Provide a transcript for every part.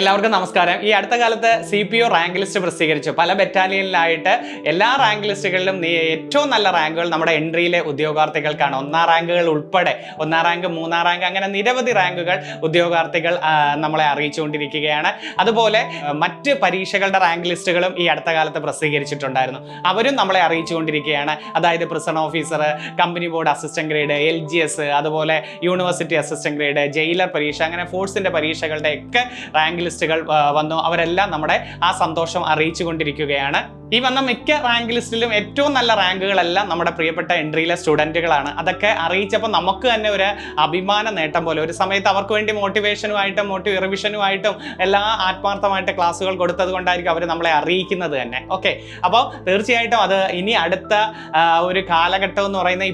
എല്ലാവർക്കും നമസ്കാരം. ഈ അടുത്ത കാലത്ത് CPO റാങ്ക് ലിസ്റ്റ് പ്രസിദ്ധീകരിച്ചു. പല ബറ്റാലിയനിലായിട്ട് എല്ലാ റാങ്ക് ലിസ്റ്റുകളിലും ഏറ്റവും നല്ല റാങ്കുകൾ നമ്മുടെ എൻട്രിയിലെ ഉദ്യോഗാർത്ഥികൾക്കാണ്. 1-ാം റാങ്കുകൾ ഉൾപ്പെടെ 1-ാം റാങ്ക്, 3-ാം റാങ്ക്, അങ്ങനെ നിരവധി റാങ്കുകൾ ഉദ്യോഗാർത്ഥികൾ നമ്മളെ അറിയിച്ചുകൊണ്ടിരിക്കുകയാണ്. അതുപോലെ മറ്റ് പരീക്ഷകളുടെ റാങ്ക് ലിസ്റ്റുകളും ഈ അടുത്ത കാലത്ത് പ്രസിദ്ധീകരിച്ചിട്ടുണ്ടായിരുന്നു. അവരും നമ്മളെ അറിയിച്ചുകൊണ്ടിരിക്കുകയാണ്. അതായത് prison officer, company board assistant grade, LGS, അതുപോലെ യൂണിവേഴ്സിറ്റി അസിസ്റ്റന്റ് ഗ്രേഡ്, ജയിലർ പരീക്ഷ, അങ്ങനെ ഫോഴ്സിന്റെ പരീക്ഷകളുടെ ഒക്കെ റാങ്ക് ലിസ്റ്റുകൾ വന്നു. അവരെല്ലാം നമ്മുടെ ആ സന്തോഷം അറിയിച്ചുകൊണ്ടിരിക്കുകയാണ്. ഈ വന്ന മിക്ക റാങ്ക് ലിസ്റ്റിലും ഏറ്റവും നല്ല റാങ്കുകളെല്ലാം നമ്മുടെ പ്രിയപ്പെട്ട എൻട്രിയിലെ സ്റ്റുഡൻറ്റുകളാണ്. അതൊക്കെ അറിയിച്ചപ്പോൾ നമുക്ക് തന്നെ ഒരു അഭിമാന നേട്ടം പോലെ. ഒരു സമയത്ത് അവർക്ക് വേണ്ടി മോട്ടിവേഷനുമായിട്ടും റിവിഷനുമായിട്ടും എല്ലാ ആത്മാർത്ഥമായിട്ട് ക്ലാസ്സുകൾ കൊടുത്തത് കൊണ്ടായിരിക്കും അവർ നമ്മളെ അറിയിക്കുന്നത് തന്നെ. ഓക്കെ, അപ്പോൾ തീർച്ചയായിട്ടും അത് ഇനി അടുത്ത ഒരു കാലഘട്ടം എന്ന് പറയുന്നത്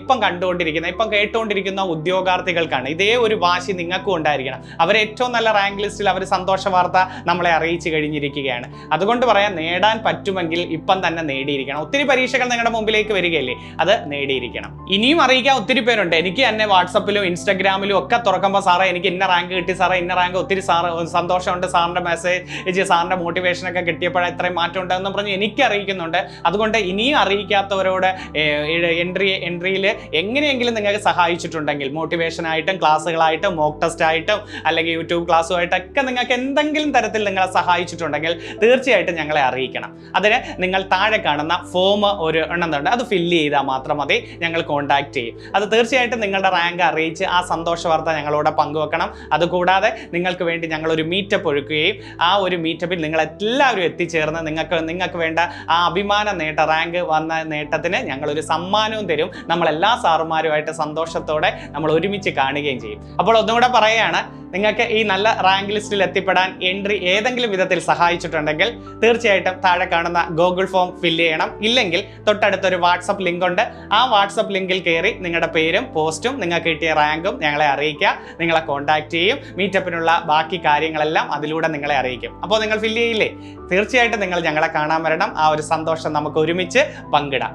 ഇപ്പം കേട്ടുകൊണ്ടിരിക്കുന്ന ഉദ്യോഗാർത്ഥികൾക്കാണ്. ഇതേ ഒരു വാശി നിങ്ങൾക്കും ഉണ്ടായിരിക്കണം. അവർ ഏറ്റവും നല്ല റാങ്ക് ലിസ്റ്റിൽ അവർ സന്തോഷ വാർത്ത നമ്മളെ അറിയിച്ചു കഴിഞ്ഞിരിക്കുകയാണ്. അതുകൊണ്ട് പറയാം, നേടാൻ പറ്റുമെങ്കിൽ ഇപ്പം തന്നെ നേടിയിരിക്കണം. ഒത്തിരി പരീക്ഷകൾ നിങ്ങളുടെ മുമ്പിലേക്ക് വരികയല്ലേ, അത് നേടിയിരിക്കണം. ഇനിയും അറിയിക്കാൻ ഒത്തിരി പേരുണ്ട്. എനിക്ക് തന്നെ വാട്സപ്പിലും ഇൻസ്റ്റാഗ്രാമിലും ഒക്കെ തുറക്കുമ്പോൾ സാറേ എനിക്ക് ഇന്ന റാങ്ക് കിട്ടി, സാറേ ഇന്ന റാങ്ക്, ഒത്തിരി സന്തോഷമുണ്ട്, സാറിൻ്റെ മെസ്സേജ്, സാറിൻ്റെ മോട്ടിവേഷനൊക്കെ കിട്ടിയപ്പോഴാണ് ഇത്രയും മാറ്റം ഉണ്ടെന്ന് പറഞ്ഞ് എനിക്ക് അറിയിക്കുന്നുണ്ട്. അതുകൊണ്ട് ഇനിയും അറിയിക്കാത്തവരോട് എൻട്രിയിൽ എങ്ങനെയെങ്കിലും നിങ്ങൾക്ക് സഹായിച്ചിട്ടുണ്ടെങ്കിൽ, മോട്ടിവേഷനായിട്ടും ക്ലാസ്സുകളായിട്ടും മോക്ക് ടെസ്റ്റ് ആയിട്ടും അല്ലെങ്കിൽ യൂട്യൂബ് ക്ലാസ്സുമായിട്ടൊക്കെ നിങ്ങൾക്ക് എന്തെങ്കിലും തരത്തിൽ നിങ്ങളെ സഹായിച്ചിട്ടുണ്ടെങ്കിൽ തീർച്ചയായിട്ടും ഞങ്ങളെ അറിയിക്കണം. അതിന് നിങ്ങൾ താഴെ കാണുന്ന ഫോം ഒരു എണ്ണം അത് ഫില്ല് ചെയ്താൽ മാത്രം മതി. ഞങ്ങൾ കോൺടാക്ട് ചെയ്യും. അത് തീർച്ചയായിട്ടും നിങ്ങളുടെ റാങ്ക് അറിയിച്ച് ആ സന്തോഷ വാർത്ത ഞങ്ങളോട് പങ്കുവെക്കണം. അതുകൂടാതെ നിങ്ങൾക്ക് വേണ്ടി ഞങ്ങളൊരു മീറ്റപ്പ് ഒരുക്കുകയും ആ ഒരു മീറ്റപ്പിൽ നിങ്ങളെല്ലാവരും എത്തിച്ചേർന്ന് നിങ്ങൾക്ക് വേണ്ട ആ അഭിമാന റാങ്ക് വന്ന നേട്ടത്തിന് ഞങ്ങളൊരു സമ്മാനവും തരും. നമ്മളെല്ലാ സാറുമാരുമായിട്ട് സന്തോഷത്തോടെ നമ്മൾ ഒരുമിച്ച് കാണുകയും ചെയ്യും. അപ്പോൾ ഒന്നുകൂടെ പറയുകയാണ്, നിങ്ങൾക്ക് ഈ നല്ല റാങ്ക് ലിസ്റ്റിൽ എത്തിപ്പെടാൻ എൻട്രി ഏതെങ്കിലും വിധത്തിൽ സഹായിച്ചിട്ടുണ്ടെങ്കിൽ തീർച്ചയായിട്ടും താഴെ കാണുന്ന ഗൂഗിൾ ഫോം ഫില്ല് ചെയ്യണം. ഇല്ലെങ്കിൽ തൊട്ടടുത്തൊരു വാട്സപ്പ് ലിങ്ക് ഉണ്ട്. ആ വാട്സപ്പ് ലിങ്കിൽ കയറി നിങ്ങളുടെ പേരും പോസ്റ്റും നിങ്ങൾക്ക് കിട്ടിയ റാങ്കും ഞങ്ങളെ അറിയിക്കുക. നിങ്ങളെ കോൺടാക്ട് ചെയ്യും. മീറ്റപ്പിനുള്ള ബാക്കി കാര്യങ്ങളെല്ലാം അതിലൂടെ നിങ്ങളെ അറിയിക്കും. അപ്പോൾ നിങ്ങൾ ഫില്ല് ചെയ്യില്ലേ? തീർച്ചയായിട്ടും നിങ്ങൾ ഞങ്ങളെ കാണാൻ വരണം. ആ ഒരു സന്തോഷം നമുക്ക് ഒരുമിച്ച് പങ്കിടാം.